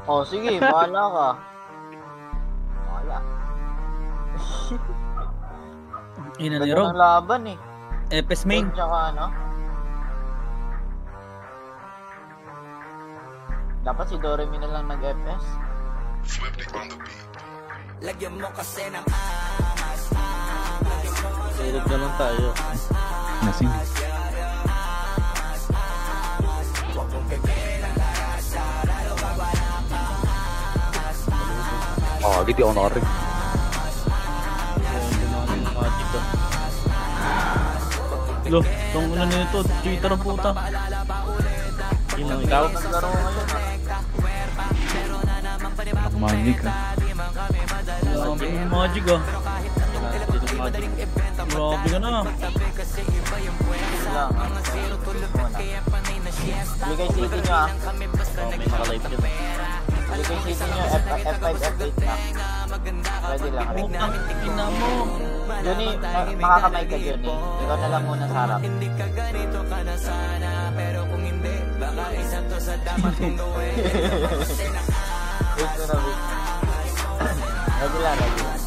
Oh, sige, bahala ka. Bahala. Ina ni Ganda Rob. ng laban eh. Epes main. Tsaka ano? Dapat si Doremi na lang nag-FS. Lagyan mo kasi ng Silig naman tayo. Lasing. Oh, di ako nakarig. Lo, tong ano nito, Twitter ang puta. Inang ikaw? Naglaro ngayon ah. Magic ah. Grabe yung magic ah. Grabe ka na. Lang. Bigay city nyo ah. May nakalive yun. Bigay city nyo F5, F8 na. Pwede lang. Putang ina mo. Johnny, makakamay ka Johnny. Ikaw na lang muna sa harap. hindi ka ganito ka na sana. Pero kung hindi, baka isa to sa dapat mong gawin. Wait na wait. Ready lang, ready lang.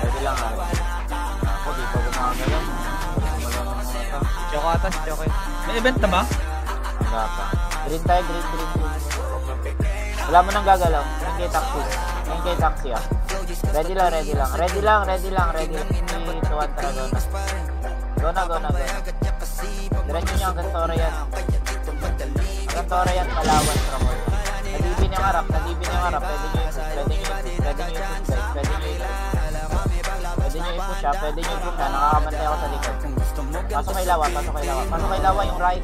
Ready lang ha. Ako di pa gumagalaw. Choco atas, choco. May event na ba? Wala pa. Green tayo, green. Wala mo nang gagalaw. Yung kay taxi. Yung kay taxi ah. Ready lang. Ready lang. May tuwan talaga na. Go na. Diretso nyo hanggang Tora yan. Hanggang Tora yan, Palawan, Ramon. Nadibin yung harap. Pwede nyo i-push ha. Nakakamantay ako sa likod. Pasok kay Lawa yung right.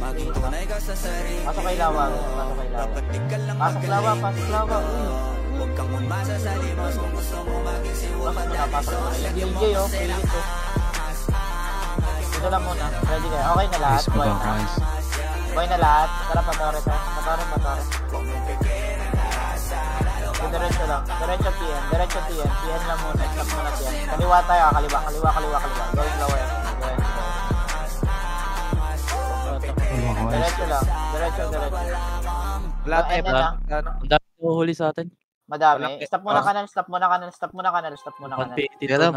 Pasok kay Lawa. Pasok Lawa. Huwag kang umasa sa limos kung gusto mo maging Pasok mo na. DJ oh, pilit oh. Ito lang muna. Ready kayo. Okay na lahat. Boy na lahat. Tara, patore. Diretso lang. Diretso TN. TN lang muna. Stop muna TN. Kaliwa tayo. Kaliwa. Going lower. Diretso lang. Diretso. Lahat eh ba? Ang dami huli sa atin. Madami. Stop muna kanal. Yan lang.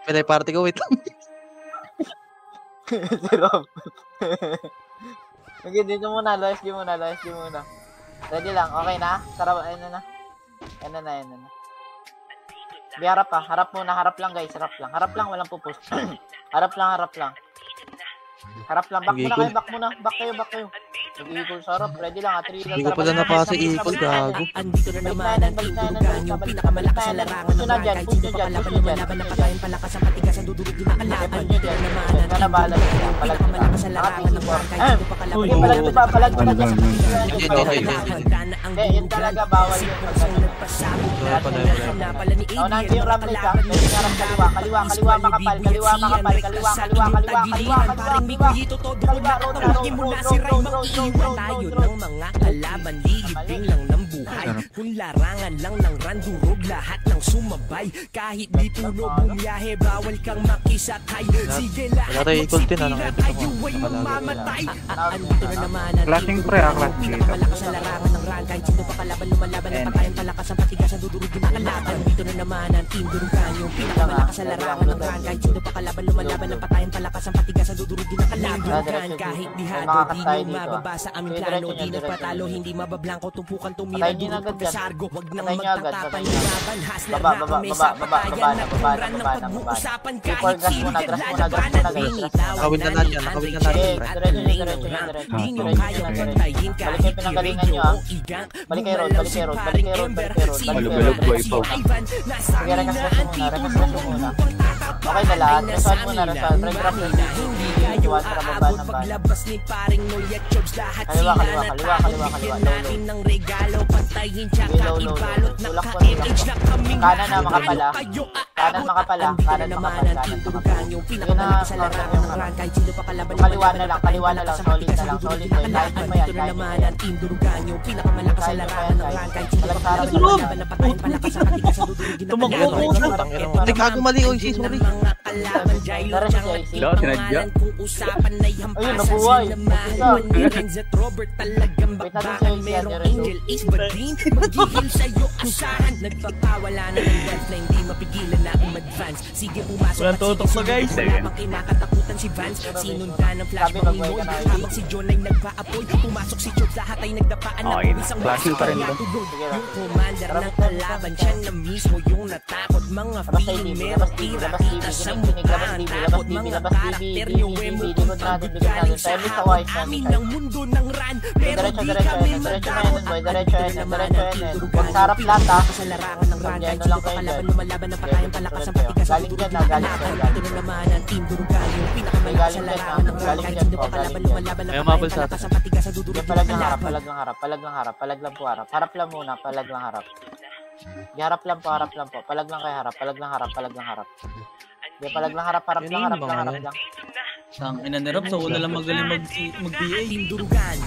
Pilay party ko. Wait lang. Si Rob. Okay, dito muna. Last game muna. Ready lang. Okay na? Tara, ayun na. Harap pa. Harap lang guys. Harap lang. Walang pupus. Harap lang. Back muna. Back kayo. Mag-equal sa harap. Ready lang. 3 lang. Hindi ko pala napasa equal, gago. Andito na naman ang tinurugan yung pinakamalakas sa larangan ng rank. Kahit sino pa kalaban lumalaban ng patayin palakas ang patigas ang dudurog din ang kalaban. Andito na naman ang tinurugan yung pinakamalakas sa larangan ng rank. Kahit sino pa kalaban lumalaban ng patayin palakas ang patigas ang dudurog din ang kalaban. Yun talaga bawal yun. Naunahan ko yung ramlet ha. Pwede nga ram kaliwa makapal. Iwan tayo ng mga kalaban, liibing lang ng buhay. Kung larangan lang ng randurog, lahat ng sumabay. Kahit di tulog bumiyahe, bawal kang makisakay. Sige lahat magsipira, kayo ay mamamatay. Andito na naman ang Clashing pre ah, clashing. pinakamalakas sa larangan ng rank. Kahit sino pa kalaban lumalaban ng patayan palakas ang patigas ang dudurog din ang kalaban. Andito na naman ang team durugan yung pinakamalakas sa larangan ng rank. Kahit sino pa kalaban lumalaban ng patayan palakas ang patigas ang dudurog din ang kalaban. Kahit dihado di nyo mababa sa aming plano, di nagpatalo, hindi mabablangko, tumpukan tumira, durog pagkasargo. Wag nang magtatapang laban, haslar na kami sa patayan na kuran ng pag-uusapan. Kahit sino ka lalabanan, Nakawin na natin. di nyo kayang pantayin kahit i-radio o igang. Malugulog ko ipaw. Okay na lahat. Result muna. Regrap na. Hindi kayo aabot paglabas ni paring Noyet Jobs. Lahat sila natatagyan natin ng regalo. Pantayin tsaka ibalot. Naka-MH na kaming kanan na makapala. Kanan makapala. Kanan naman ang tindurugan yung pinakamalakas sa larangan ng rank. Kahit sino pa kalaban Kaliwa na lang. Solid na lang. Solid na lang. Dito na naman ang tindurugan yung pinakamalakas sa larangan ng rank. Kahit sino pa kalaban ng patayin palakas ang patigas ang dudurugin ng kalaban. Nagkago mali. Oy, sorry. mga kalaban Jailo Tara, Chang si at IC. Wala, sinadya. pangalan kung usapan ay Ayun, hampasan nabuhay. sila Mahan ni Renz at Robert talagang Wait natin bakbakan si merong Renzo. Angel Ace Badin maghihil sa'yo asahan nagpapawala na ng wealth na hindi mapigilan na umadvance sige pumasok Walang at tutok sige na, guys. wala pang kinakatakutan si Vance sinundan ng flash Sabi, Panginoon magbuhay ka na, habang si John ay nagpa-apoy pumasok si Chobs lahat ay nagdapaan na Okay, isang flashing pa rin ba? tulog Sige lang. yung commander ng kalaban siya na mismo yung natakot mga Labas tayo, feeling TV, merong labas TV, tira labas TV, kita sa kinig, labas mukha TV, labas takot TV, mga labas TV, karakter TV, niyo TV, emo likod kung natin, likod galing natin. sa Tayo, Mr. hawak Wise, namin namin. ng mundo ng ran pero Diretso, di diretso, kami diretso na magkamot yun, boy. at Diretso ito yun, naman diretso ang yun. tinurugan Huwag sa harap lahat, ha? sa larangan ng ran kahit Yan, sino lang pa kayo kalaban dyan. lumalaban ng patayan palakas ang Galing patigas ang dyan, dudurog galing dyan. kinakalaban ito na naman ang team durugan yung pinakamalakas sa Galing dyan, larangan ng ran galing kahit dyan sino po, pa kalaban galing dyan. lumalaban ng May patayan umabol sa palakas ang patigas ang dudurog Yan, palag lang harap, kinakalaban palag lang harap, palag lang harap, palag lang po harap. Harap lang muna, palag lang harap. Di harap lang po, harap lang po. Palag lang kayo harap, palag lang harap, palag lang harap. Di palag lang harap, harap lang, harap lang, harap lang. Sang ina ni Rob, sa una lang magaling mag-BA. Team durugan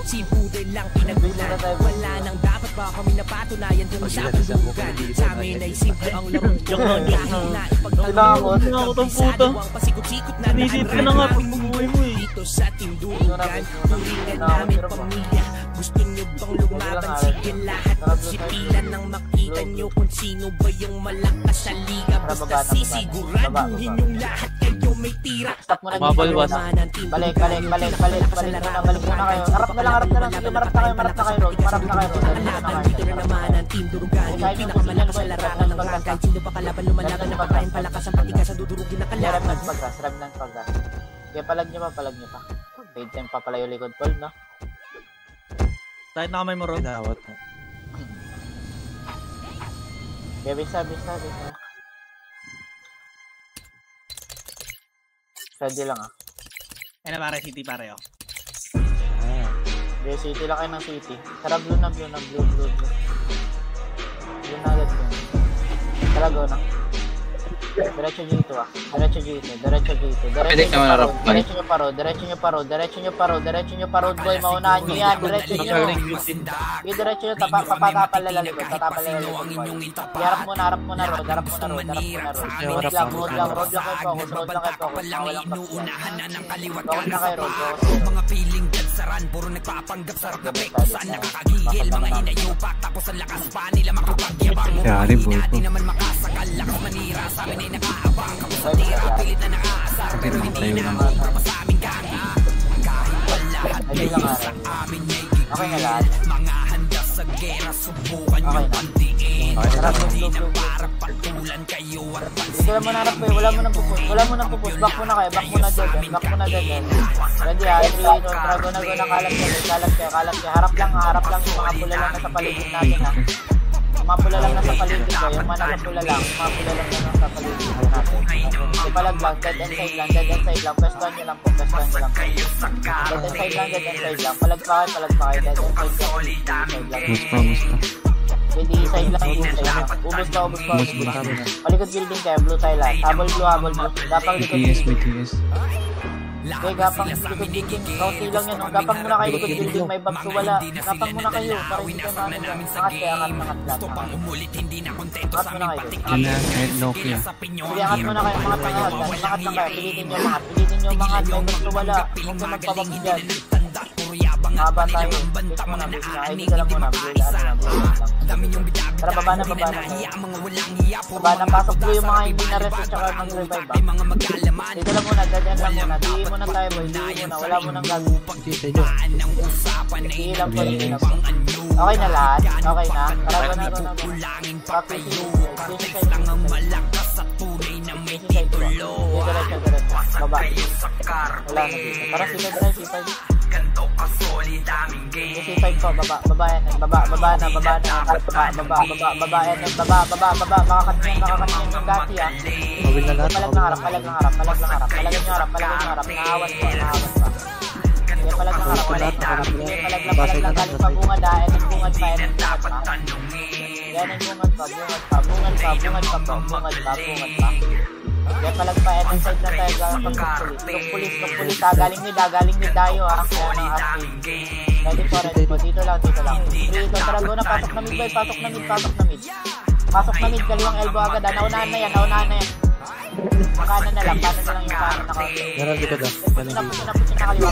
si Pudel lang pinagulan wala nang dapat ba kami napatunayan kung sa durugan sa amin ay simple ang laro kahit na ipagtanggol Ako tong puta. ang pasikot-sikot na Nanisip ka na nga pag bumuhay mo eh. dito sa Team Durugan turingan namin pamilya gusto nyo bang lumaban sige lahat magsipilan nang makita nyo kung sino ba yung malakas sa liga basta sisiguraduhin yung lahat kayo may tira Stop mo na Mabalwas. Balik muna kayo. Harap na lang, sige, marap na kayo, Rod. Marap na kayo, Rod. Kalaban dito na naman ang Team Durugan yung pinakamalakas sa larangan ng ran kahit sino pa kalaban lumalaban ng patayan palakas ang patigas ang dudurugin na Ram kalaban ng pagras, ram ng pagras. Kaya palag nyo pa. Paid time pa pala yung likod Paul, no? Kahit na kamay mo Rob. Pinawat. Kaya bisa. Ready lang, ah. Ay na pare, city pare oh. Hindi, city lang kayo ng city. Tara, blue na. Blue na agad yun. Tara, go na. Diretso dito, ah. Diretso dito. Pwede ka man, Rob. Diretso nyo pa, Road boy. Maunahan nyo yan. Diretso nyo. Diretso nyo. Tatapal na likod, boy. Harap muna, Road. Road lang kayo focus. Walang kapsiyan. Focus na kayo, Road. mga feeling dead sa ran puro nagpapanggap sarap na peko saan nakakagigil mga hinayupak tapos ang lakas pa nila makapagyabang Yari, boy di ko. naman makasakal lakas manira sa amin ay nakaabang kapos sa tira pilit na nakaasar pero hindi na kontra pa sa amin ganga kahit wala lahat Ay, lang, ngayon sa amin ay Okay na gigil lahat. mga handa sa gera subukan Okay yung na. pantiin Tara, hindi na blue. para patulan kayo at Dito lang muna harap, boy. Wala mo nang pupus. Back muna kayo. Back muna dyan. Ready, ha? 3, no, trago na go na kalat kayo. Harap lang yung mga pula lang nasa paligid natin, ha? Yung mga pula lang nasa paligid ko. Yung mga nasa pula lang na nasa paligid ko natin. Ipalag lang, dead end side lang. Pwestuhan nyo lang po. Dead end side lang. Palag pa kayo. Dead end side lang. Musta. Pwede side lang. Ubus pa. Palikod building kayo. Blue tayo lahat. Habol blue. Gapang likod building. Okay, gapang likod building. Kaunti lang yan. Gapang muna kayo likod building. May bags wala. Gapang muna kayo. Para hindi kayo maano dyan. Angat lahat. Angat muna kayo. Yan na, kahit Nokia. Sige, angat muna kayo. Angat lang kayo. Pilitin nyo mangat. May bags wala. Huwag kayo magpabags dyan. Mahaba tayo. Check muna. Ay, dito lang muna. Blue lang. Tara, baba na. Baba na, pasok blue yung mga hindi na rest at saka mag-revive, ba? Dito lang muna, dadyan lang muna. Di muna tayo, boy. Di muna. Wala mo nang gagawin. Di lang po. Okay na lahat? Okay na? Tara, go na. Practice side. Diretso. Baba. Wala na dito. Tara, C5. C5 po, baba yan. Baba na. Makakatin yung dati, ah. Mawil na lahat. Palag ng harap. Palagan nyo harap. Naawan pa. Sige, palag ng harap. Palag lang. Galing pa bungad, ah. Yan ang bungad pa. Yan palag pa. Yan ang side na tayo. Yung pulis, galing mid tayo, ah. Yan ang asking. Ready po. Dito lang. Dito, tara, go na. Pasok na mid, boy. Pasok na mid. Kaliwang elbow agad, ah. Naunahan na yan. Kanan na lang yung kanan na counter. Meron likod ah. Pusin na kaliwa.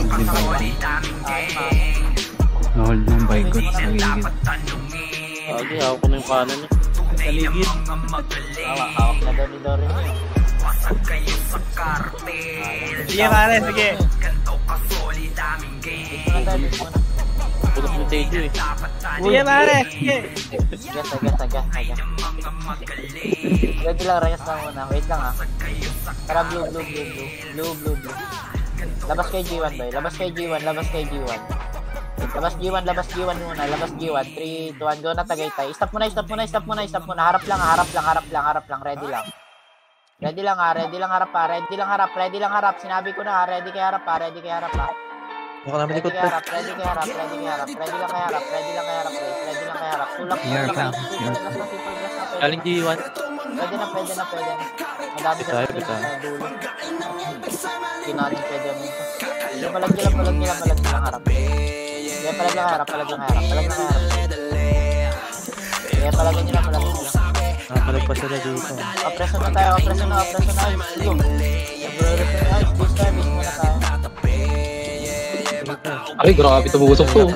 Hold ng by God sa gilid. Okay, hawak ko na yung kanan niya. Kaligid. Hawak na daw ni Dory. Sige pare, sige. Pulok mo tayo eh. Sige pare, sige. Agas. Ready lang, rayas lang muna. Wait lang ah. Tara, blue. Labas kay G1 boy. Labas kay G1. Labas G1 muna. Labas G1. 3, 2, 1. Go na Tagaytay. Stop muna. Harap lang. Ready lang harap. Sinabi ko na ready kay harap ha. Baka namin likod pre. Ready lang kay harap. Tulak. Galing G1. Pwede na. Madami sa dulo. Kinanin pwede mo. Palag lang harap. Palag lang harap. Nakapalag pa sila dito. Operation na tayo. This time muna tayo. Ay, grabe tumusok to.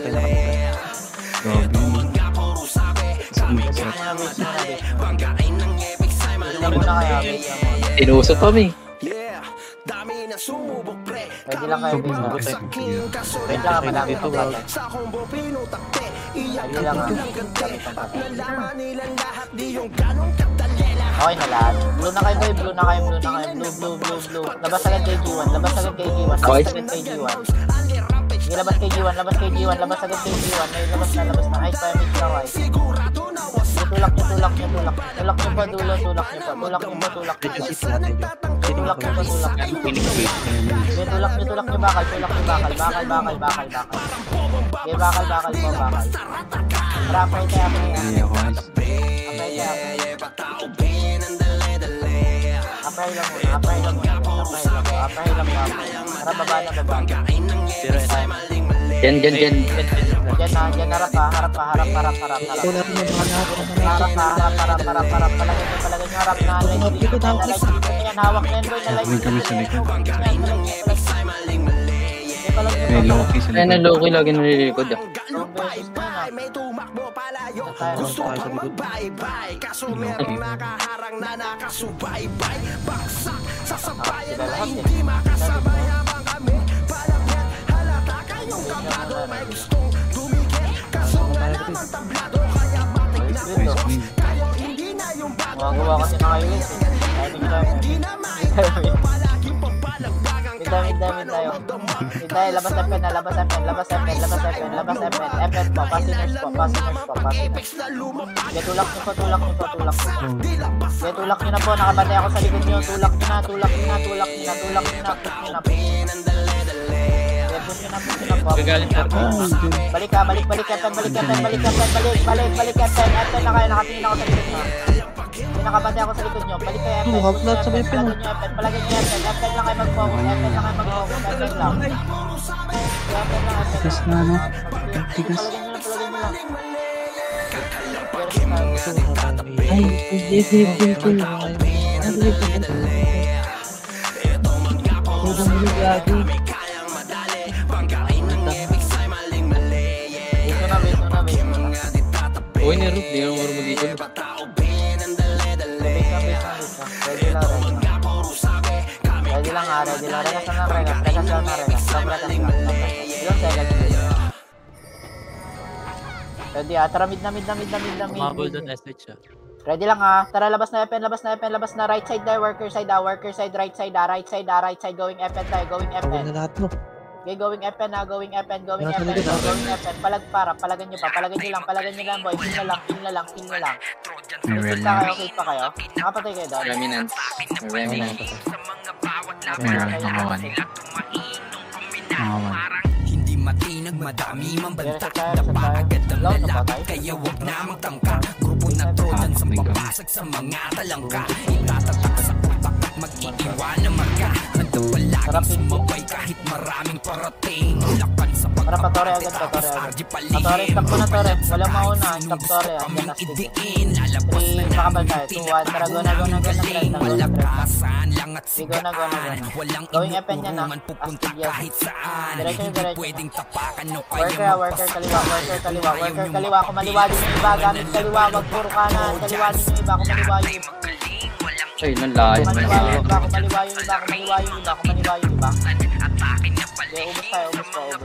Grabe. Tinusok kami. Pwede lang kayo base. Wait lang, madami ito. Pwede lang okay na lahat. Blue na kayo. Blue. Labas agad kay G1. Sige, labas kay G1. Labas agad kay G1. Labas na. Ayos pa, mix lang guys. Tulak nyo pa dulo. Tulak nyo pa. Tulak nyo bakal. Okay, bakal po. Rapay tayo. Apply lang muna. Para baba na. Yan. Diyan harap. Harap. Palagay nyo harap na. Yan, hawak na yun boy. May kami sa likod. May Loki sa likod. Ayun, Loki lagi nalilikod ah. Magawa kasi na kayo guys. Mid tayo. Labas FN. FN po. Passiners po. Tulak nyo po. Tulak nyo na po. Nakabantay ako sa likod nyo. Tulak nyo na. Gagaling na po. Balik FN. Balik FN na kayo. Nakatingin ako sa likod nyo. Nakabantay ako sa likod nyo. Balik kayo FN. Palagay nyo FN. FN lang kayo mag-focus. FN lang. Tigas na ano? Tigas. Ay, uy, ni Ruth, di ako marunong dito. Ready lang. Regas lang. Ready tara mid na. Mabol doon, SH ah. Ready lang tara labas na FN. Right side tayo, worker side, right side, going FN tayo, going FN. Okay, going FN. Palagan nyo lang boy, pin na lang. May Okay pa kayo? Nakapatay kayo doon? Remnants. Hindi matinag, madami mambantak. Dapa agad ang lalaki, kaya wag na magtangka. Grupo na Trojan sa papasag sa mga talangka. Itatatak sa utak at mag-iiwan na marka. Handa palaging sumabay kahit maraming parating. Lakan sa Para pa Tore agad, pa Tore agad. Pa Tore, stop mo na Tore. Walang mauna, stop Tore. Andyan na stick. 3, makabal tayo. 2, 1, tara, go na trend. Sige, go na. Going FN yan na. Astig yan. Diretso. Worker, kaliwa. Kung maliwa din yung iba, gamit kaliwa. Wag puro kanan. Kaliwa din yung iba, kung maliwa yung iba. Ay, nanlayan. Kung maliwa yung iba. Okay, ubos tayo.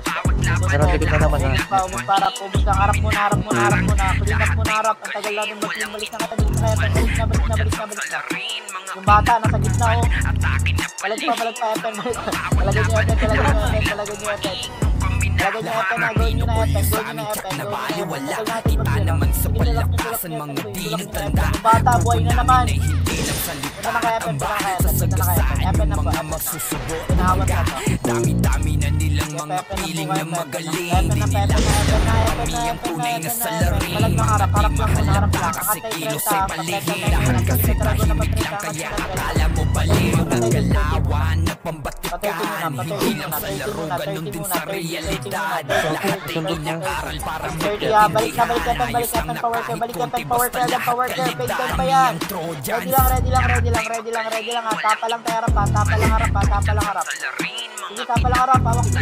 Pero likod na naman ha. Ubos para, ubos lang. Harap muna. Kulipat muna harap. Ang tagal natin balik na kayo. Balik na. Yung bata, nasa gitna oh. Balag pa, FN. Palagay nyo FN. Palagay nyo FN na, gawin nyo na FN. Wala naman sa palakasan, mga di nagtanda. Yung bata, buhay na naman. Punta na kay FN. FN na ba? Pinahawat na to. Dami-dami na nilang mga piling na magaling. Di nila kami ang tunay na salarin. Harap lang. Nakasikilo sa'y paligiran. Kasi tayo lang kaya akala mo baliw. Ang galawan na pambatikan. Hindi lang sa laro, ganun din sa realidad. Lahat ay inaaral para magkaroon. Balik natin power care. Big time pa yan. Ready lang. Tapa lang harap. Sige, tapa lang harap. Hawak na.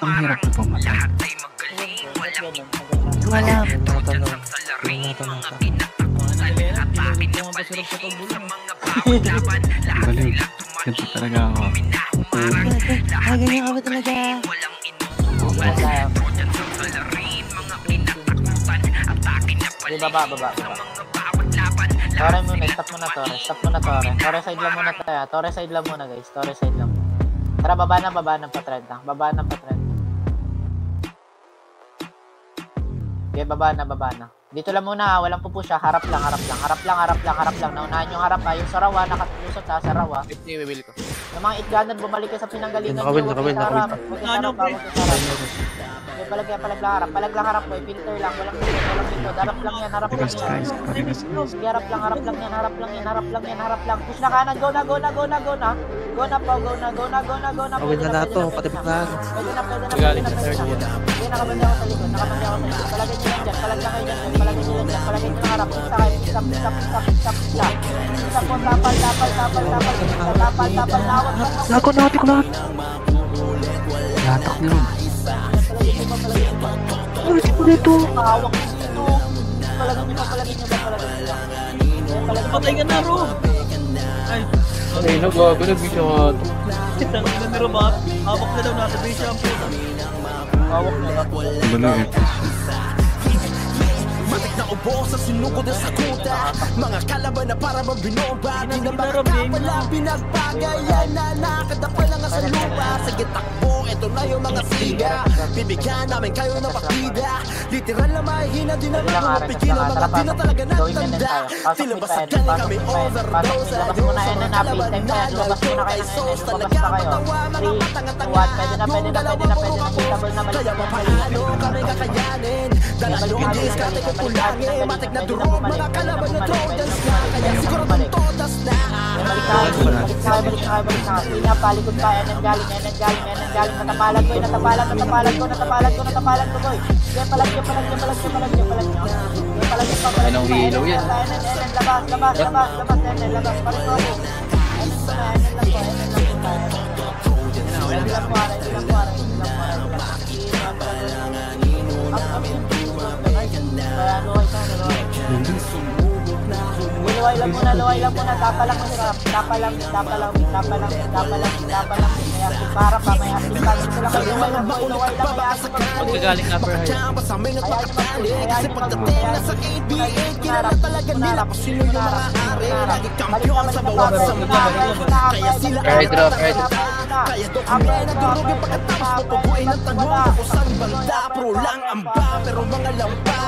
Ang hirap ko pumatay. Wala. Galing. Ganito talaga ako. Ay, ganyan ka ba talaga? Baba. Tore muna, stop muna Tore. Tore side lang muna tayo. Tore side lang muna guys. Tara, baba na pa-trend na. Okay, baba na. Dito lang muna, walang pupush ha. Harap lang. Naunahan yung harap ha. Yung sarawa, nakatulusot ha, sarawa. Bibili ko. Yung mga itganan, bumalik ka sa pinanggalingan. Nakawin. Palag lang harap mo, filter lang, walang dito. Harap lang yan. Sige, harap lang. Push na kanan, go na. Go na po. Awin na na to, pati pa. Pwede na. Galing sa third Sige, nakabandi ako sa likod. Palagay nyo lang dyan. Palagay nyo na harap. Stop. Stop po, tapal. Nakot ko lahat. Latak niyo. Ulit ko dito. Hawak dito. Palagay nyo ba? Patay ka na, Ro! Ay, Ay, nagago. Nagbisya nga ito. kitang ina ni Romat. Hawak na daw nasa base ang puta. Hawak nyo na. Balong ito. Matik na ubo sa sinugod at sakuta. Mga kalaban na para bang binomba. Di na makakapala, pinagbagayan na nakadapa lang sa lupa. Sige takbo, ito na yung mga siga. Bibigyan namin kayo ng partida. Literal na mahihina, di na mapapigil ang mga di na talaga natanda. Tilabasagan kami overdose. Labas muna yan na, playtime pa yan. Labas muna kayo na yan. Labas pa kayo. 3, 2, 1. Pwede na. Unstable na. Kaya papaano kami kakayanin. Dalalo ang diskarte ko kulangin. Matik na durog, mga kalaban na Trojans na. Kaya siguro kung todas na. Balik ka. Palikod pa. Yan ang galing. Natapalan ko, boy. Yan, palag nyo. Anong hilo yan? Labas. Labas. Parito. Luway lang muna, tapa lang. May asing para pa, may asing pa. Dito lang, luway lang, may asing pa. Magkagaling upper high. Kasi pagdating na sa ABA, kilala talaga nila kung sino yung mga ari. Lagi kampiyon sa bawat sa mga. Kaya sila Airdrop. na. Kaya doon kami nadurugin pagkatapos pupuguin ang tanong kung saan banda. Pro lang ang ba, pero mga lampa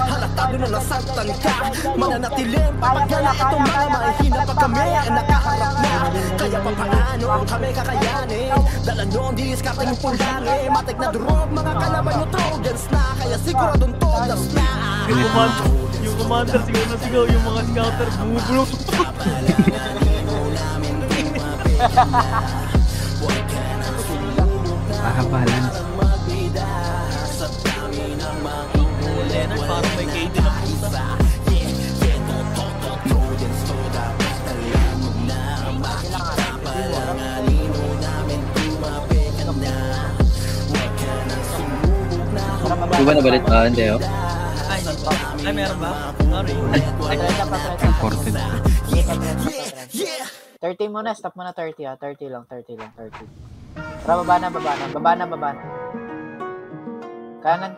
halatado na nasaktan ka. Mananatilim papagana itong mga mahihina pag kami ang nakaharap na. Kaya papaano kami kakayanin? Dala noon diskarte yung pulangi. Matik na durog mga kalaban nyo Trojans na. Kaya siguradong todas na. Yung commander sigaw na sigaw, yung mga scouter bumubulok. Balance. Leonard, parang may KD na puta. Di ba nabalit? Hindi oh. Ay, meron ba? Sorry. Important. 30 muna, stop muna 30 ha. 30 lang. Tara, baba na. Kanan.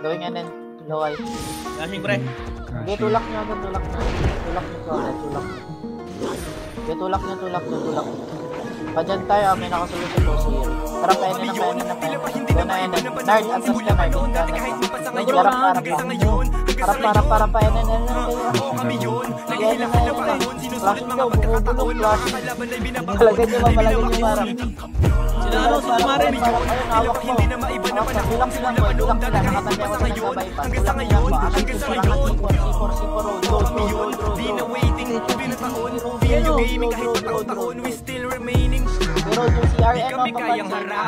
Gawin nga ng loway. Flashing pre. Sige, tulak nyo. Tulak nyo. Padyan tayo, may nakasulot sa boss here. Tara, painin na. Go na yan. Nard, atas ka, Nard. Harap, painin na. Flashing daw, bumubulong, flashing. Malagay nyo parang. Sila ano, sila Maren. Hawak mo. Tulak sila. Nakatabi ako sa sabay pa. Tulak nila pa. C4, road. Pero yung CRM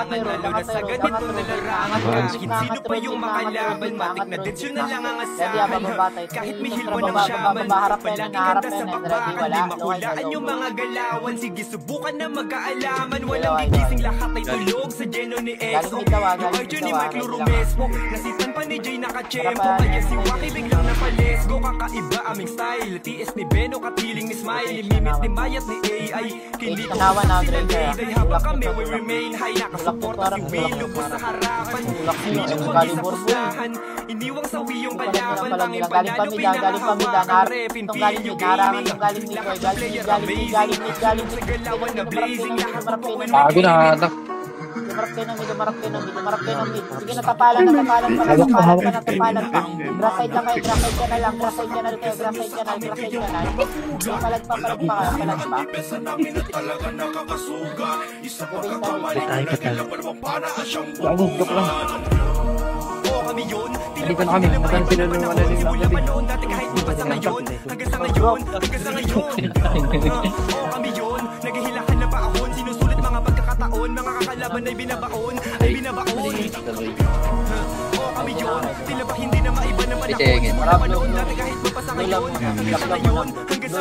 ang papansin, sino pa yung makalaban, matik na din yun na lang ang asahan. Kahit mihil mo ng shaman, palagi ganda sa bakbakan, di makulaan yung mga galawan. Sige, subukan na magkaalaman, walang gigising, lahat ay tulog sa geno ni EXO. Yung archer ni Mike Lurumespo, nasitan pa ni Jay Nakachempo, kaya si Waki biglang napalesgo. Kakaiba aming style, TS ni Beno, katiling ni Smile, limit ni Mayat ni AI. Hindi ko kasi day habang kami we remain high. Nakasuporta si Willow po sa harapan. Minong ko di sa pustahan, iniwang sawi yung kalaban. Tanging panalo pinakahawakan repin. Pinyo gaming, lakas ng player amazing. Sa galawan na blazing, lahat ng buwan na Bago na hatak. Dumarap kayo ng mid. Sige, natapalan pa. Grasside lang kayo, grasside channel. Palag pa. Patay. Bago, joke lang. Dito na kami. Matan sila nung naghihilahan na paahon, sinusulit mga pagkakataon, mga kakalaban ay binabaon. Kami yun, tila ba hindi na maiba na panahon. Simula pa noon dati kahit mapasa ngayon. Hanggang sa ngayon,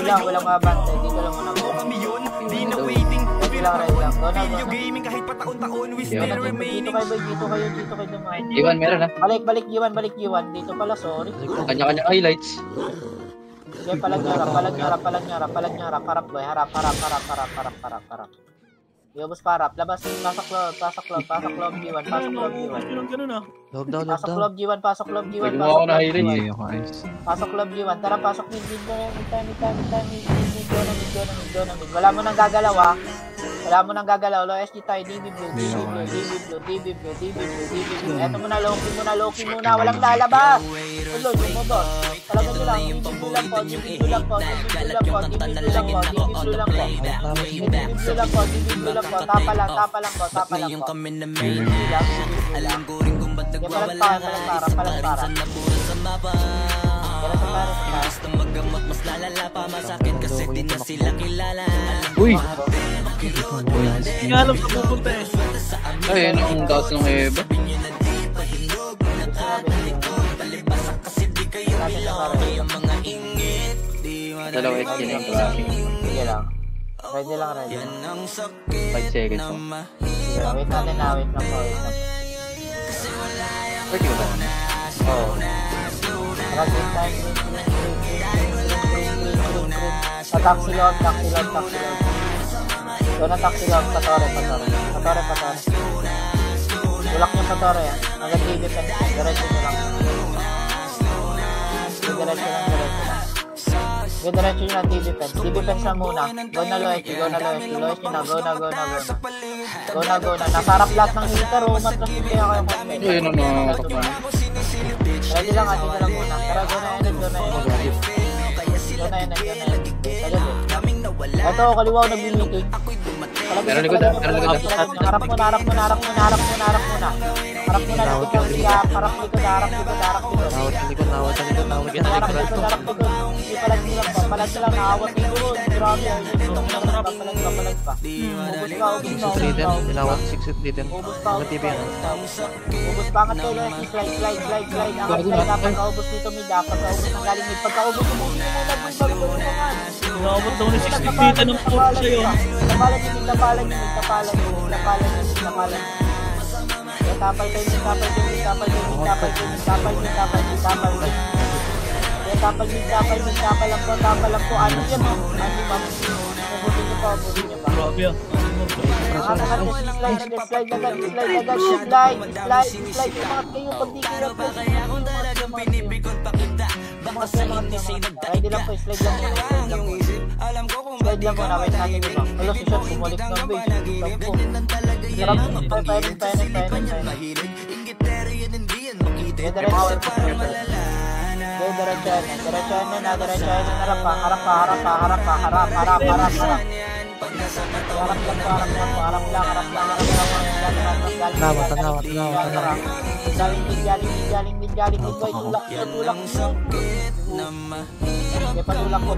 Walang mabante, dito lang muna. kami yun, di na waiting. Video gaming kahit pa taon-taon, we still remaining. Dito kayo dumaan. Iwan, meron ha. Balik Iwan. Dito pala, sorry. Kanya-kanya highlights. Sige, palag nyarap. Harap, boy. Harap. Iubos parap. Labas, pasok loob, G1. Ganun ah. Log Pasok daw. loob, G1. Pwede mo ako na highlights. Pasok loob, G1. Tara, pasok mid. Wala mo nang gagalaw, ha? Low SG tayo. DB blue. Eto muna, Loki muna. Walang lalabas. Tulog, lumabas. Talaga nyo lang. DB blue lang po. Tapa lang po. Alam ko rin kung ba't nagwawala. Para sa mapa. Basta magamot, mas lalala pa. Masakit kasi di na sila kilala. Uy! Hindi nga alam sa pupunta eh. Ay, ang taas ng Eva. Dalawa SG na yung flashing. Sige lang. Ready lang. 5 seconds. Sige lang, wait natin na. Wait lang po. Pwede ko ba? Oo. Green time. Taxi load. Doon ang taxi load. Patore. Tulak niyo patore yan. Agad defense. Diretso nyo lang. Go diretso nyo na TV fence. TV fence na muna. Go na low SG, go na low SG. Low SG na, go na. Go na. Nasarap lahat ng hitter, umatras din kaya kayo konti. Yun ano. Ready lang, ati na lang muna. Tara, go na yun. Ito, kaliwa ko nag-meeting. Pero likod na. Harap muna. Harap muna, Palag ka lang, naawat din doon. Grabe, palag pa. Ubus pa, angat kayo, slide. Angat kayo, dapat kaubos dito, dapat kaubos ng galing mid. Pagkaubos mo muna bago naman. Nakabot daw na 60 feet ng port sa'yo. Napalan. Tapal kayo. Tapal lang po. Ano yan, no? Ano, ma'am? Ubusin niyo pa. Grabe ah. Slide agad. Umangat kayo. Pag di kayo po. Ready lang po. Slide lang muna. Wait natin diba? Hello, si Shot. Bumalik ng base. Stop po. Sarap po. Painin. Diretso na. Harap Galing. Tulak. Patulak po.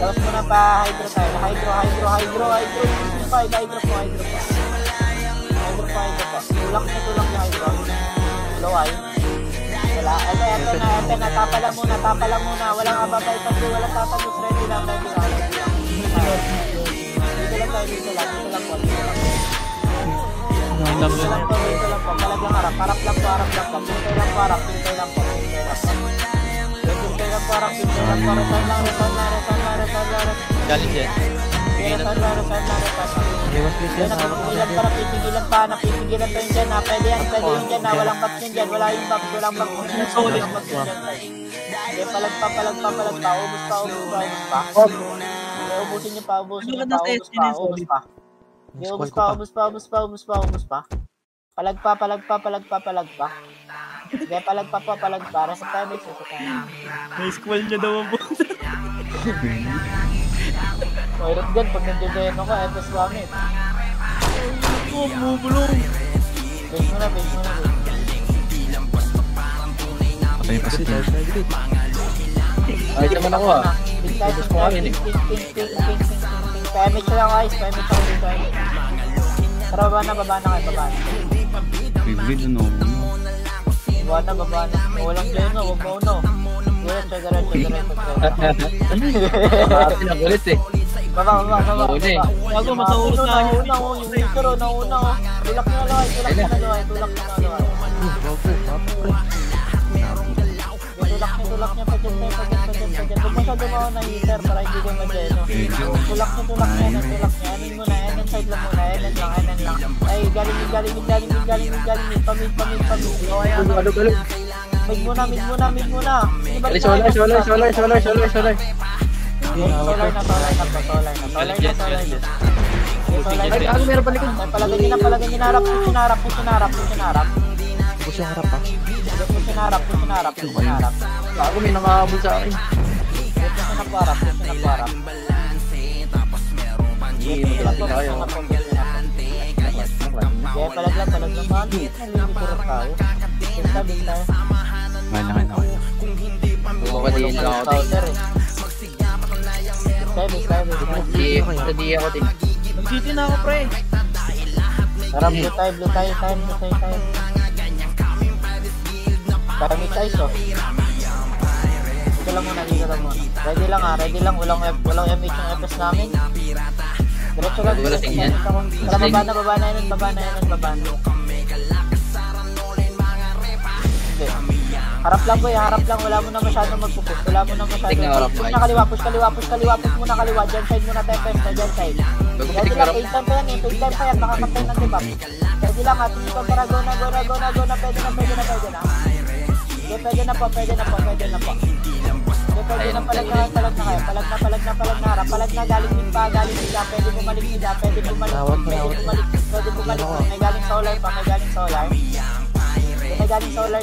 Labas muna pa, hydro tayo. Hydro. Hydro pa. Tulak na hydro. Low ay. Wala. Ito na. Tapa lang muna. Walang ababay pati. Walang tatagos. Ready lang. Dito lang po. Dito lang po. Palag lang harap. Harap lang po. Pintay lang po. Pintay lang po. Galing din. Napipigilan pa yun dyan na. Pwede yun dyan na. Walang box yun dyan. Walang box yun dyan. Palag pa. Ubus pa. Ubusin nyo pa. Ubus pa. Palag pa. Sige, palag pa. Rasa tayo. May squall niya daw ang puta. Mahirap dyan, pag nandiyan ka, etos langit. Bumulong. Base mo na. Patay pa si Dad. Ay, naman ako ah. Pemit lang guys, pemit ako dito. Tara, baba na kayo. Bibigid ano. Baba na. Walang pleno, huwag mo uno. Diretso. Pinagulit eh. Baba. Bago makaulog na yun. Yung micro, nauna. Tulak na loy. Tulak niya pa dyan. Huwag masyado mo na heater para hindi ka ma-geno. Tulak niya. Anin muna, anin side lang muna. Anin lang. Ay, galing. Pamid. Mid muna. Solay. Solay na. Ay, ako meron palikod. Palagay niyo na harap. Tapos yung harap pa. Push na harap. Ako may nakahabol sa akin. Push na harap. Malapit tayo. Kaya palag lang man. Nalilipurot tayo. Sabi tayo. Kailangan ako. Bumabadiin lang ako din. Hindi ako din. Mag-city na ako, pre. Tara, blue tayo. Kami tayo, so. Dito lang muna. Ready lang. Walang MH yung FS namin. Diretso lang. Wala tingnan. Tara, baba na yun. Hindi. Harap lang boy, harap lang. Wala mo na masyadong magpupus. Wala mo na masyadong. Tingnan harap Push mo. na kaliwa, push kaliwa, push kaliwa, push muna kaliwa. Dyan side muna tayo, pwesto, dyan side. Ready lang, fade time pa yan eh. Fade time pa yan. Nakakapay ng debug. Ready lang ha. Tingin ko para go na. Pwede na. Okay, pwede na po. Okay, pwede na. Palag na kayo. Palag na harap. Palag na, galing din pa. Pwede bumalik. May galing solar pa. May galing solar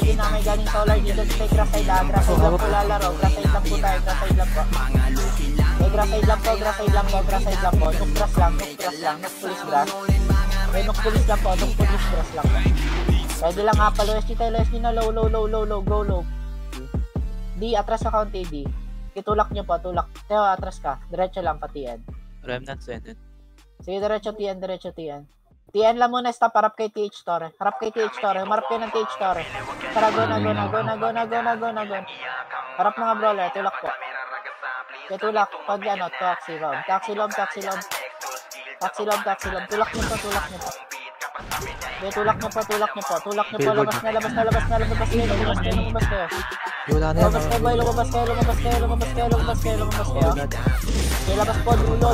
dito. May grass side lang po lalaro. Grass side lang po tayo. May grass side lang po. Nuk grass lang. Nuk police grass. May nuk police lang po. Nuk police grass lang po. Pwede lang ha. Palo-SG tayo. Na low. Go low. D, atras ka county D. Itulak nyo po. Teo, atras ka. Diretso lang patian. Remnant Senate. Sige, diretso TN. TN lang muna, stop, harap kay TH Torre. Humarap kayo ng TH Torre. Tara, go na. Harap mga brawler, tulak po. Okay, tulak, pag ano, taxi lom. Tulak nyo po. Okay, tulak nyo po, labas kayo. Lumabas kayo. Okay, labas po, dulo.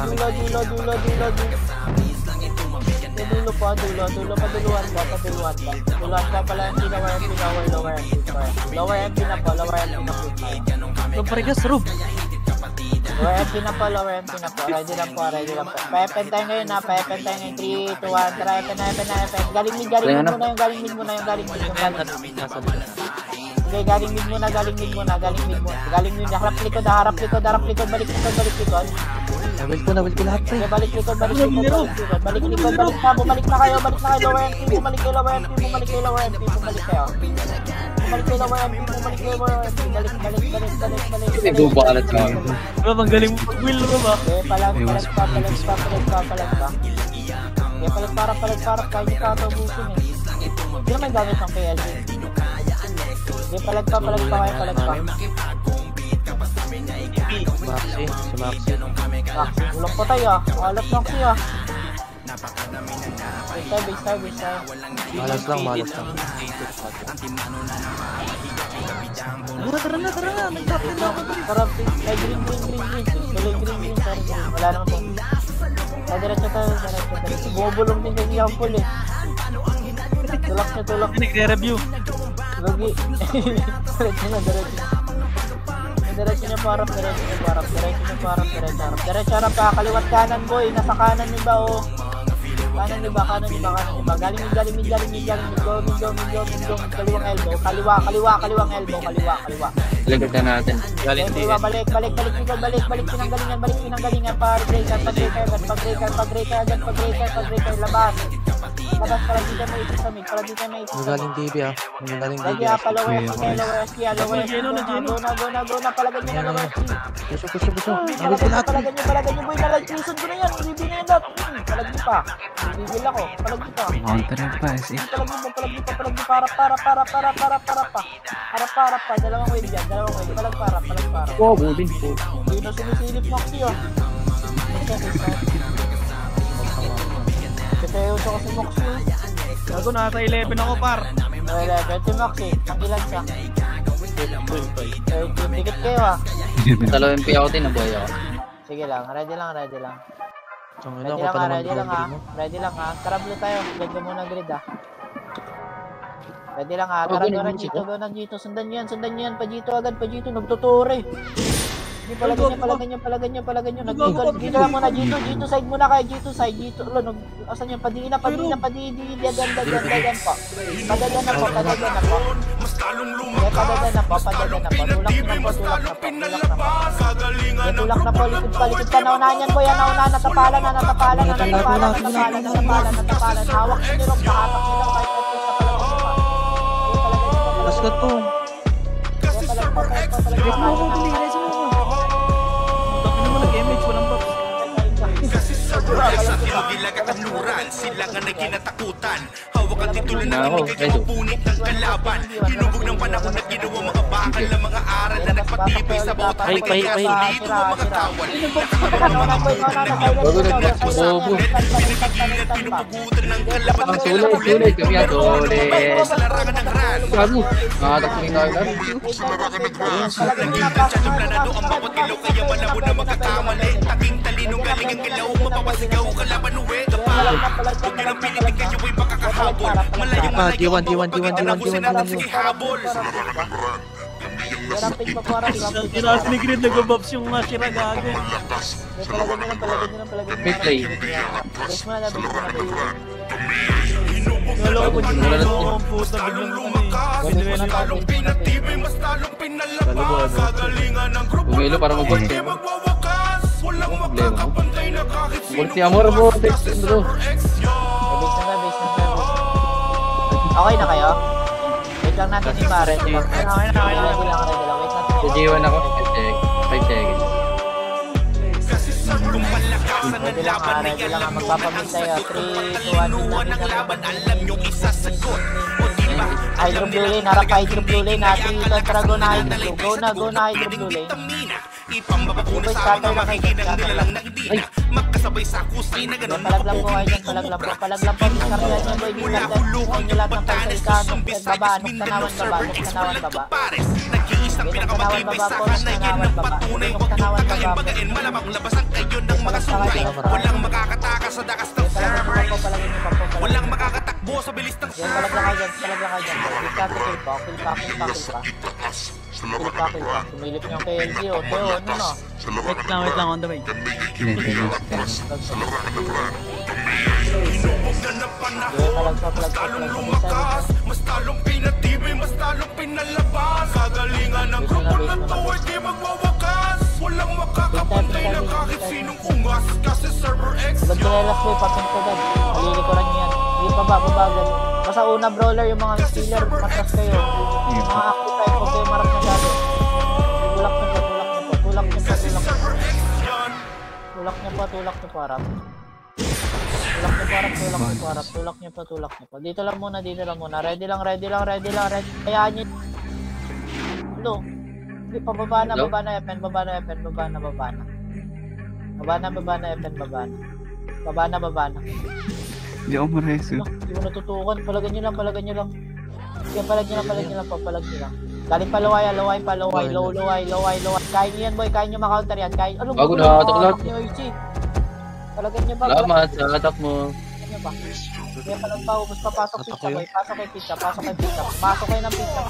Dulo pa, paduluan pa pala yung lower MP na po. Parigas, Rob. Lower MP na po. Ready lang po. Pa-FN tayo ngayon ha. 3, 2, 1. Tara, FN. Galing mid muna yung galing mid. Okay, galing mid muna. Harap likod. Balik likod. Nawil ko lahat pre. Okay, balik likod. Bumalik na kayo. Lower MP. Bumalik kayo. Balik. Nagbubalat ka. Rob, ang galing mo pag-wheel, Rob ah. Okay, palag pa. Okay, palag para kaya ka ubusin eh. Hindi naman gamit ng KLG. Okay, palag pa. Maxi. Ulong po tayo ah. Alat lang siya. Base time. Malas lang. Tara na. Nag-top na ako. Tara, ay green. Sorry. Wala naman po. Diretso tayo. Bumubulong din kasi yung pool eh. Tulak. Nagre-review. Gagi. Diretso niya parap. Diretso harap ka. Kaliwat kanan boy. Nasa kanan niba oh. Kanan niba. Galing mid. Go. Kaliwang elbow. Kaliwang elbow. Lagot na natin. Galing din. Balik. Pinanggalingan. Pag-breaker. Labas para di tayo maisip sa mid. Magaling TV ah. Lagi lower SK. Go na. Palagan nyo na lower SK. Puso. Nawil ko lahat pre. Palagan nyo boy. Nalight reason ko na yan. Bibi na yan lahat. Palag nyo pa. Bibigil ako. Palag nyo pa. Counter pa, SE. Palag nyo. Para. Dalawang wheel dyan. Palag para. Wow, building. Hindi na sumisilip Moxie oh. Kaya kasi Moxie. Bago nasa 11 ako par. 11 si Moxie. Ang ilan siya? 13. Dikit kayo ah. Dalawang MP ako din, nabuhay ako. Sige lang. Ready lang. Ready lang ha. Tara blue tayo. Ganda muna grid ah. Ready lang ha. Tara go na G2. Sundan nyo yan. Pa-G2 agad. Nagtuturo eh. Palagan nyo. Dito lang muna. G2 side muna kayo. G2 side. Asan yan? Padiin na. Dagan po. Padagan na po. Tulak na po. Likod pa. Naunahan yan po. Natapalan. Hawak nyo rin. Pahapak nyo lang. Laskat to. Nag-image, walang box. Kasi sa dulas, sa hilugilag at anuran, sila nga nagkinatakutan. Hawak ang titulo na ibigay ang punit ng kalaban. Hinubog ng panahon na ginawa mga bakal ng mga aral na nagpatibay sa bawat pagkakaya sa dito ang mga kawan. Bago nagbobo. Pinagigilan, pinupugutan ng kalaban. Sulit kami yan, sulit. Sa larangan ng ran. Gago, nakatakunin tayo na. Naging tansya planado ang bawat ilaw kaya malabo na magkakamali. Taking talinong galing ang ilaw, mapapasigaw kalaban uwi. Kapag huwag nyo ng pilitin kayo ay makakahabol. Malayong malayo ang bawat pagkakalabusin natin sige habol. Tinaas ni Grid, nag-bobs yung mga sira gago. May play. Nalo ko yung mga puta biglang Mas lalong pinatibay, mas lalong pinalabas. Kagalingan ng grupo Bumilo para mag-box. di magwawakas. Walang makakapantay na kahit Bolt si Amor, bro. Text bro. Okay na kayo? Wait lang natin si Mare. Okay na. Wait lang. Sa G1 ako. 5 seconds. Kung malakasan ng laban na yan lang magpapamit tayo. 3, 2, 1. Pinunuan ng laban, alam nyo isasagot. O diba? Hydro Blue Lane, harap Hydro Blue Lane. 3, Dragon na Hydro Blue. Go na Hydro Blue Lane. Ipambabakuna sa aming mamakikinang nila lang na hindi na magkasabay sa kusay na ganun. Palaglang po kayo dyan, palaglang po. Diskaryan niya boy, diskaryan niyo lahat ng pagkaitan. Baba, nukanawan baba. Nag-iisang pinakamatibay sa kanayan ng patunay. Huwag nyo kakayang bagain, malamang labasan kayo ng mga sungay. Walang makakatakas sa dakas ng server. Walang makakatakbo sa bilis ng server. Palaglang kayo dyan. Diskaryan pa. Sumilip niyo kay LG o Teo, ano na? Wait lang, on the way. Mas talong lumakas, mas talong pinatibay, mas talong pinalabas. Kagalingan ng grupo ng tuway di magwawakas. Walang makakapantay na kahit sinong ungas. Kasi server X Ba't nilalas mo, papin ko dad. Alilikuran niyo yan. Hindi pa babagal. Basta una brawler, yung mga stealer, matras kayo. Mga active type, huwag kayo marap na dati. Tulak niyo pa. Harap. Tulak niyo pa. Dito lang muna. Ready lang. Kayaan niyo. Hello. Hindi, pababa na FN. Baba na. Hindi ako mareso. Hindi mo natutukan. Palagan nyo lang. Sige, palag nyo lang. Galing pa loway. Low. Kain nyo yan, boy. Kain nyo makaunter yan. Ano Bago na, taklat. Palagan nyo ba? Salamat sa atak mo. Kaya palang pa, ubus papasok pizza, boy. Pasok kayo ng pizza.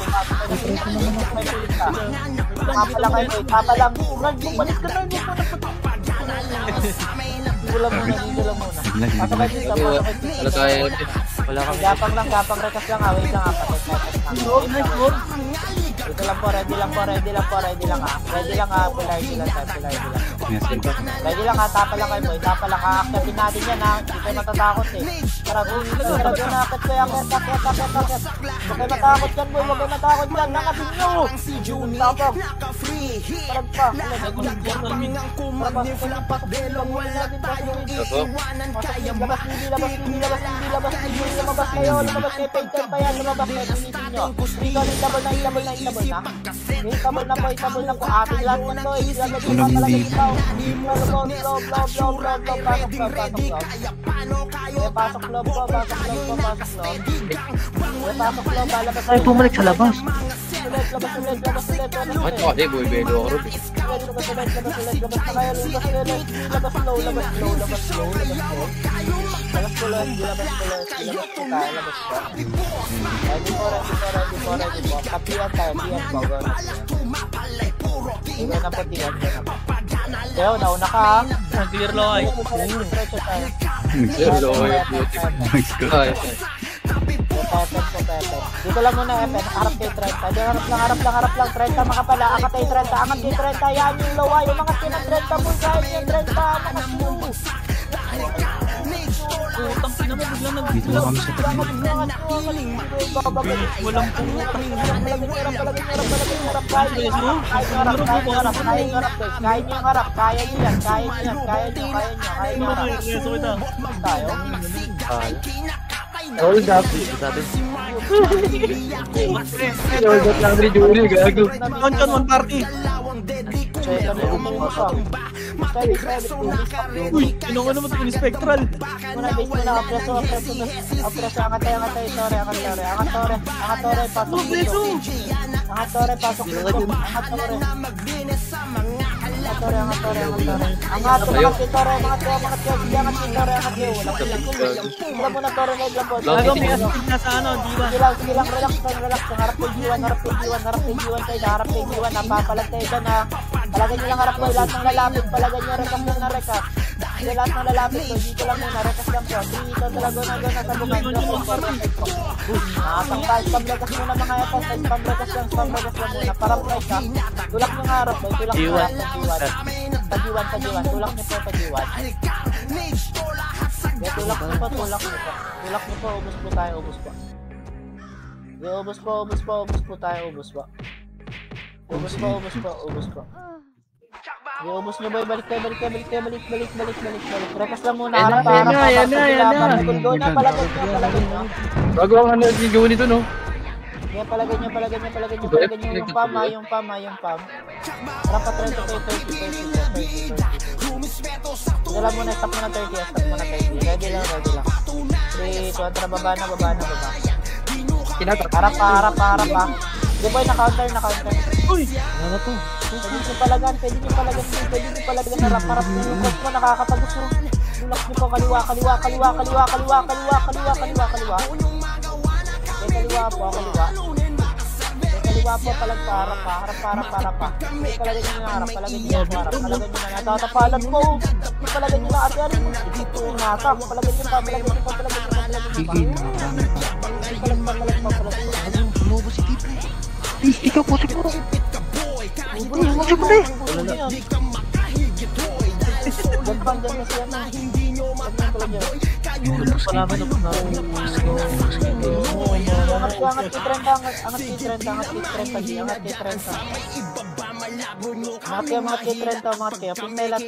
Kapala kayo, boy. Kapalang. Bumalik ka na. Dito lang muna. Pasok kayo pizza. Wala tayo. Wala kami. Gapang rekas lang ha. Wait lang ha. Dito lang po, ready lang ha. Ready lang. Ready lang ha, tapa lang kayo boy. Aakyatin natin yan ha. Hindi kayo matatakot eh. Tara, go na, akit kayo, akit. Huwag kayo matakot yan boy, nakatin nyo. Tapos. Parag pa. Labas kayo, page card pa yan, lumabas kayo, pinitin nyo. Dito, double na po, ating lahat yan boy. Pasok loob. Ay, bumalik sa labas. Bakit ako kasi boy, belo ako rin. Teo, nauna ka. Clear low ay. Dito lang muna FN, harap kayo 30. Harap lang 30 makapala, angat kayo 30, yan yung lowa, yung mga kinang 30 mo, kahit yung 30, angat mo. Utang pa naman, biglang Dito lang kami sa tabi. walang putang. Kaya nyo harap. Tayo. Hold up. Hold up lang rin, Julie. Gago. Conchon, one party. Uy, kinuha naman ito yung spectral. Muna, base muna, apreso, angat tayo, sorry, angat tore, pasok dito. Angat tore, pasok dito. Angat tore, angat muna tore, Gago, may astig na sa ano, di ba? Sige lang, relax, harap kay G1, harap kay G1, napapalag tayo dyan ha. Palagay nyo lang harap ko, lahat ng lalapit, palagay nyo rekas muna rekas. Sige, lahat ng lalapit ko, dito lang muna, rekas lang po. Dito talaga na sa bukan, spam rekas muna mga etas, spam rekas lang muna, parang price ha. Tulak nyo nga harap, tulak nyo harap sa G1, tulak nyo po sa G1. Tulak nyo po, ubos po tayo, ubos po. Ubos po. Ubos nyo boy, balik. Rekas lang muna, harap. Yan na. Go na, palagay nyo. Bago ang ano, gawin nito, no? Yan, palagay nyo yung pam. Harap pa 30. Dala muna, stop muna 30. Ready lang. 3, 2, tara, baba na. Harap pa. Di boy, na-counter. Uy, ano to? Pwede nyo palagan harap yung coach mo, nakakapag-gusto. Tulak nyo po, kaliwa. Kaliwa po, palag pa, harap pa. Palagay nyo na harap. Natatapalan mo. Palagay nyo na ate, dito yung nasa. Palagay nyo pa. Sige, Palag pa. Umubo si Tipe. Ikaw, putik mo. Putik mo na eh. Ganpan dyan na siya na. Palaman ako na. Angat kay 30. Pimelat,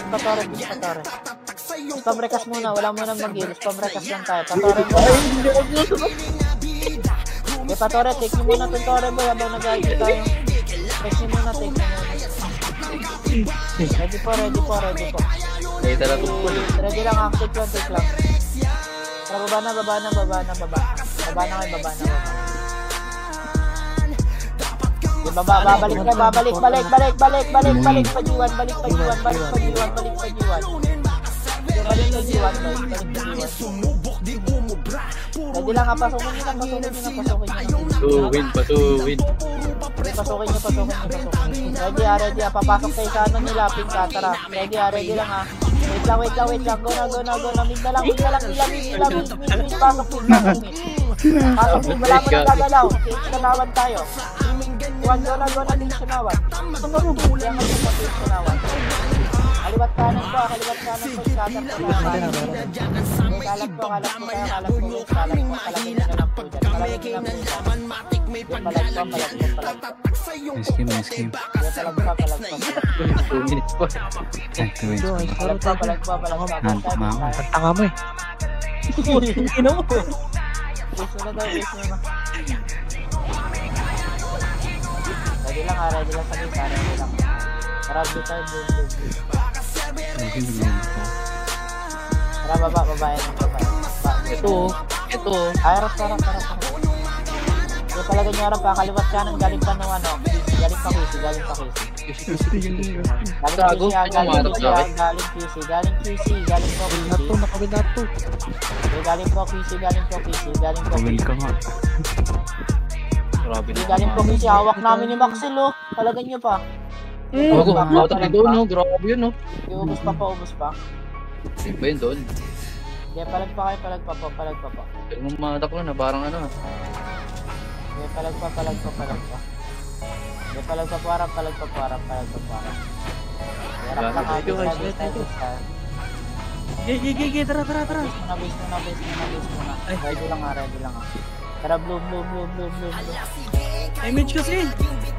Patore. Spam rekas muna, wala mo nang mag-heal. Spam rekas lang tayo. Patore muna. Patore, take nyo muna itong Tore boy habang nag-ID tayo. Take nyo muna. Ready po. Dahil talaga tungkol. Ready lang, active lang, take lang. Tara, baba na. Baba na kayo, babalik. Balik pa G1. Ready lang, pasokin nyo. Patuwin. Pasukin nyo. Ready papasok tayo sa ano nila, pinka, tara. Ready lang ha. Wait lang. Go na. Mid na lang. Pasok, wala mo nang gagalaw. Sanawan tayo. Go na din sanawan. Kaliwat kanan po, scatter po kalat po, palagay nyo na lang po dyan. Nice game. Palagpa. Tanga mo eh. Ino mo. Base na daw. Ready lang sa kita, ready lang. Marami tayo, Tara, babae. Ito. Harap. So, palagay nyo harap, kaliwat kanan, galing pa QC. Galing po QC, hawak namin ni Maxil, palagay nyo pa. Matak doon, no? Grabe yun, no? Ubus pa. Sino ba yun doon? Palag pa po. Pero matak lang na, parang ano. Palag pa. Palag pa po, harap. Harap lang natin. Tara. Base muna. Ready lang ha. Tara, bloom. Image kasi.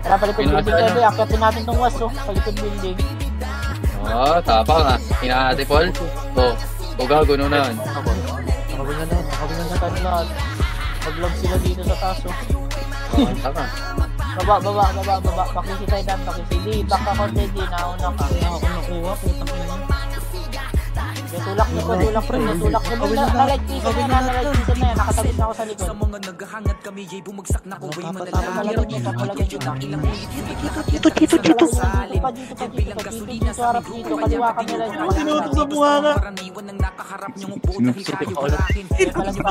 Tara, palikod building tayo. Akyatin natin tong was, palikod building. Tapang ha. Hinahati, Paul. Gago na. Stand lahat. Pag-log sila dito sa taas, oh. Tama. Baba. Pakisi tayo dan, pakisi. Di, back ka konti, di. Nauna ka. Ako nakuha, putang ina niya. Tulak mo. Nalight season na yan. Nakatabi na ako sa likod. naghahangad kami ay bumagsak na ko ay Papalagay nyo. Dito. bilang gasolina sa Harap dito, kaliwa ka nila nyo. Sinutok sa bunganga. karaniwan ng nakaharap niyong upo dahil kayo karahin Palag nyo.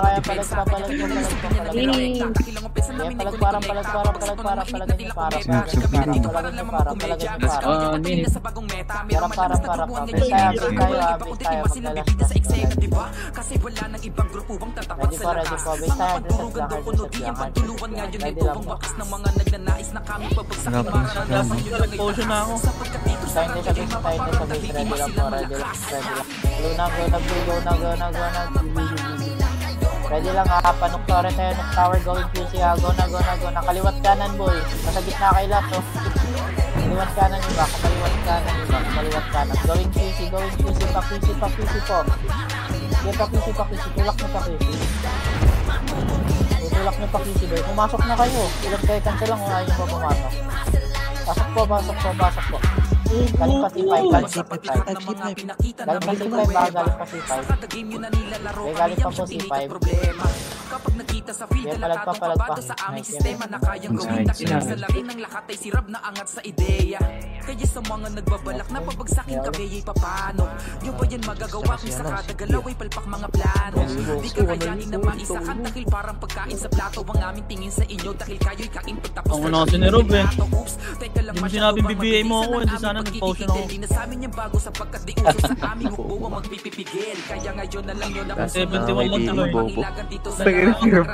sa eksena, diba? Kasi wala nang ibang grupo bang tatapat sa lakas. Magpapurugan daw kuno di ang pagtulungan ngayon ay bubang bakas ng mga nagnanais na kami pabagsakin maranasan nyo lang Potion na ako. sapagkat dito sa Tayo sa base, ready lang po, ready lang. Ready lang ha, panok tower tayo, nok tower going QC ha, go na. Nakaliwat kanan boy, nasa gitna kay Lat oh. Kaliwat kanan yung back, kaliwat kanan. Going QC, pa-QC po. Sige pa-QC, tulak na pa-QC. Tulak na pa-QC boy, pumasok na kayo. Ilang seconds lang kung ayaw nyo pa pumasok. Pasok po. Galing pa C5. Galing pa po C5. kapag nakita sa field talatong kabado sa aming sistema na kayang gawin takilang sa laki ng lahat ay sirap na angat sa ideya. Kaya sa mga nagbabalak na pabagsakin kabeyay papano nyo ba yan magagawa kung sa kada galaw ay palpak mga plano. Di kakayanin na maisakan dahil parang pagkain sa plato ang aming tingin sa inyo dahil kayo'y kain pagtapos Ang una kasi ni Rob eh. Hindi mo sinabing BBA mo ako, hindi sana nag-potion ako. Hindi na sa amin yung bago sapagkat di uso sa aming hukbo ang magpipipigil. Kaya ngayon na lang yun ang 71 lang tuloy. ilagan dito sa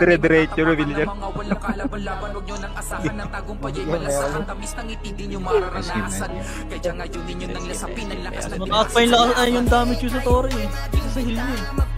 Dire-diretso na binili. mga walang kalaban-laban, huwag nyo nang asahan ng tagumpay ay malasahan, tamis ng ngiti di nyo mararanasan. Kaya ngayon ninyo nang lasapin ang lakas ng Mataas pa yung damage yung sa Tori eh. Isa sa heal niya eh.